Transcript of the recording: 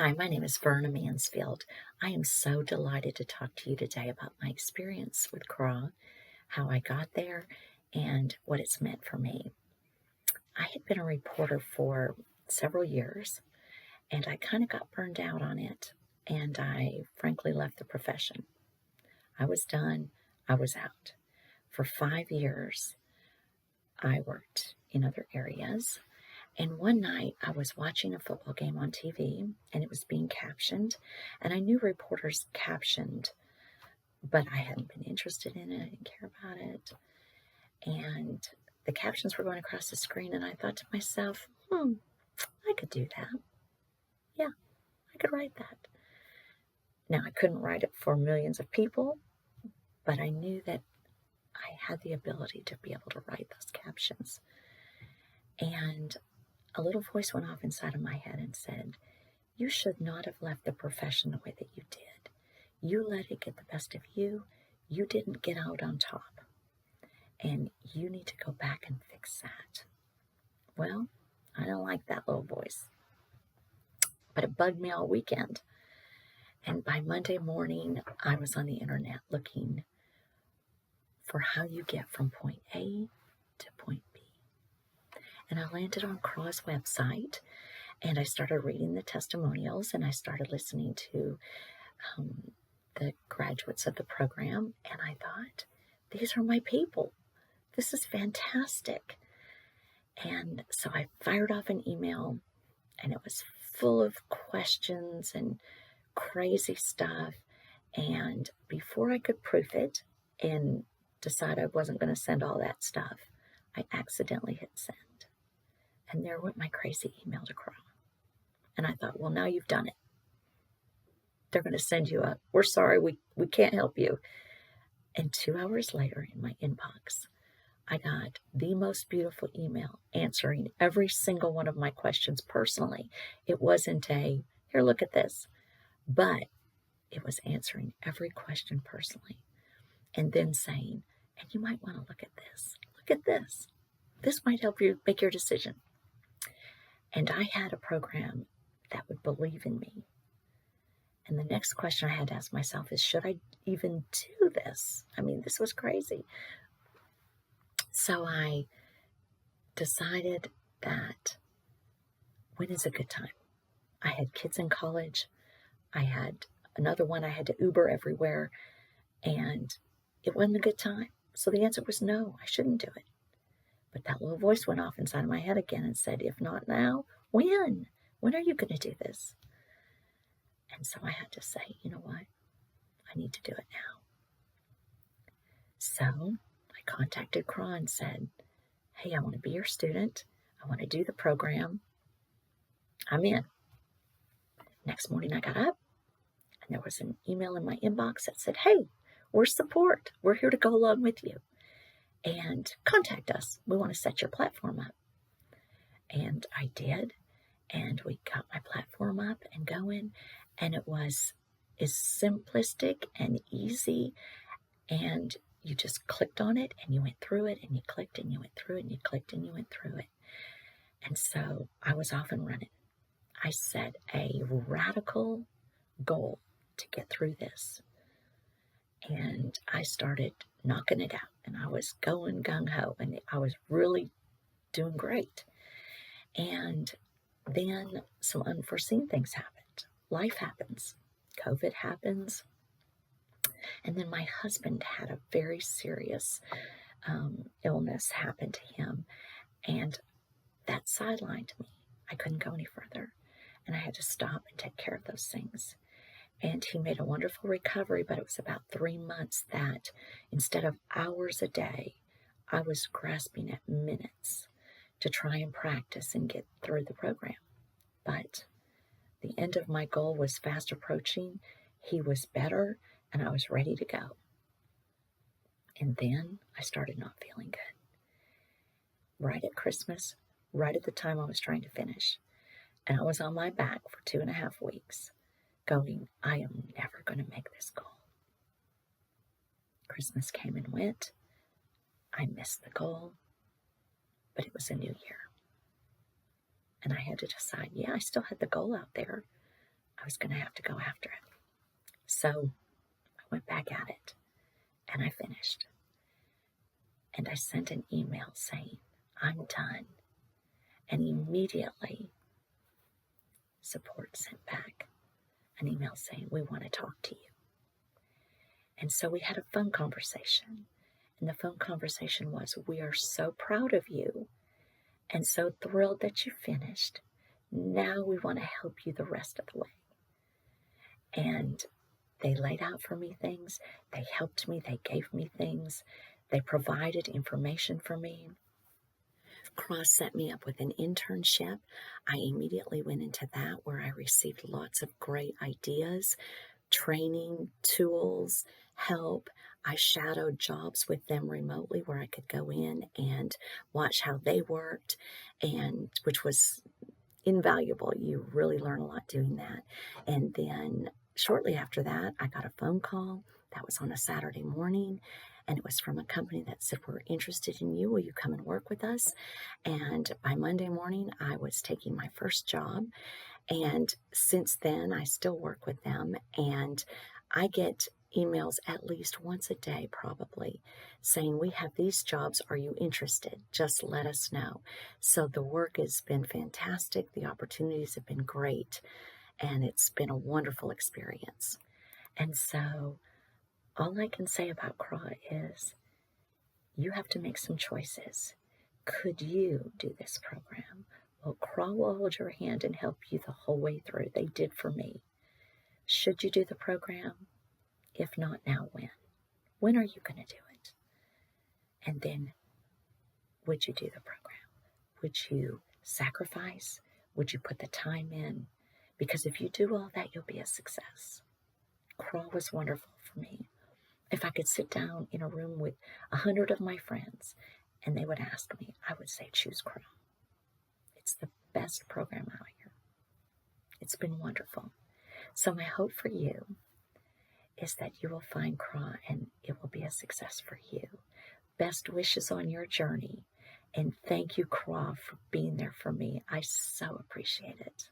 Hi, my name is Verna Mansfield. I am so delighted to talk to you today about my experience with CRA, how I got there, and what it's meant for me. I had been a reporter for several years, and I kind of got burned out on it, and I frankly left the profession. I was done. I was out. For 5 years, I worked in other areas. And one night I was watching a football game on TV and it was being captioned. And I knew reporters captioned, but I hadn't been interested in it. I didn't care about it. And the captions were going across the screen. And I thought to myself, I could do that. Yeah, I could write that. Now, I couldn't write it for millions of people, but I knew that I had the ability to be able to write those captions. And a little voice went off inside of my head and said, you should not have left the profession the way that you did. You let it get the best of you. You didn't get out on top. And you need to go back and fix that. Well, I don't like that little voice. But it bugged me all weekend. And by Monday morning, I was on the internet looking for how you get from point A to point B. And I landed on CRA's website, and I started reading the testimonials, and I started listening to the graduates of the program, and I thought, these are my people. This is fantastic. And so I fired off an email, and it was full of questions and crazy stuff. And before I could proof it and decide I wasn't going to send all that stuff, I accidentally hit send. And there went my crazy email to CRA. And I thought, well, now you've done it. They're going to send you a, we're sorry, we can't help you. And 2 hours later in my inbox, I got the most beautiful email answering every single one of my questions personally. It wasn't a, here, look at this. But it was answering every question personally. And then saying, and you might want to look at this. Look at this. This might help you make your decision. And I had a program that would believe in me. And the next question I had to ask myself is, should I even do this? I mean, this was crazy. So I decided that when is a good time? I had kids in college. I had another one I had to Uber everywhere. And it wasn't a good time. So the answer was no, I shouldn't do it. But that little voice went off inside of my head again and said, if not now, when? When are you going to do this? And so I had to say, you know what? I need to do it now. So I contacted CRA and said, hey, I want to be your student. I want to do the program. I'm in. Next morning I got up and there was an email in my inbox that said, hey, we're support. We're here to go along with you. And contact us. We want to set your platform up. And I did. And we got my platform up and going. And it was as simplistic and easy. And you just clicked on it and you went through it and you clicked and you went through it and you clicked and you went through it. And so I was off and running. I set a radical goal to get through this. And I started knocking it out, and I was going gung-ho, and I was really doing great. And then some unforeseen things happened. Life happens. COVID happens. And then my husband had a very serious illness happen to him, and that sidelined me. I couldn't go any further, and I had to stop and take care of those things. And he made a wonderful recovery, but it was about 3 months that instead of hours a day, I was grasping at minutes to try and practice and get through the program. But the end of my goal was fast approaching. He was better, and I was ready to go. And then I started not feeling good. Right at Christmas, right at the time I was trying to finish. And I was on my back for 2.5 weeks. Going, I am never going to make this goal. Christmas came and went. I missed the goal, but it was a new year. And I had to decide, yeah, I still had the goal out there. I was going to have to go after it. So I went back at it and I finished. And I sent an email saying, I'm done. And immediately, support sent back an email saying, we want to talk to you. And so we had a phone conversation. And the phone conversation was, we are so proud of you and so thrilled that you finished. Now we want to help you the rest of the way. And they laid out for me things. They helped me. They gave me things. They provided information for me. Cross set me up with an internship. I immediately went into that, where I received lots of great ideas, training, tools, help. I shadowed jobs with them remotely where I could go in and watch how they worked, and which was invaluable. You really learn a lot doing that. And then shortly after that, I got a phone call. That was on a Saturday morning, and it was from a company that said, we're interested in you. Will you come and work with us? And by Monday morning, I was taking my first job. And since then, I still work with them, and I get emails at least once a day, probably, saying, we have these jobs. Are you interested? Just let us know. So the work has been fantastic. The opportunities have been great, and it's been a wonderful experience. And so all I can say about CRAW is you have to make some choices. Could you do this program? Well, CRAW will hold your hand and help you the whole way through. They did for me. Should you do the program? If not, now when? When are you going to do it? And then, would you do the program? Would you sacrifice? Would you put the time in? Because if you do all that, you'll be a success. CRAW was wonderful for me. If I could sit down in a room with 100 of my friends and they would ask me, I would say, choose CRAW. It's the best program out here. It's been wonderful. So my hope for you is that you will find CRAW and it will be a success for you. Best wishes on your journey. And thank you, CRAW, for being there for me. I so appreciate it.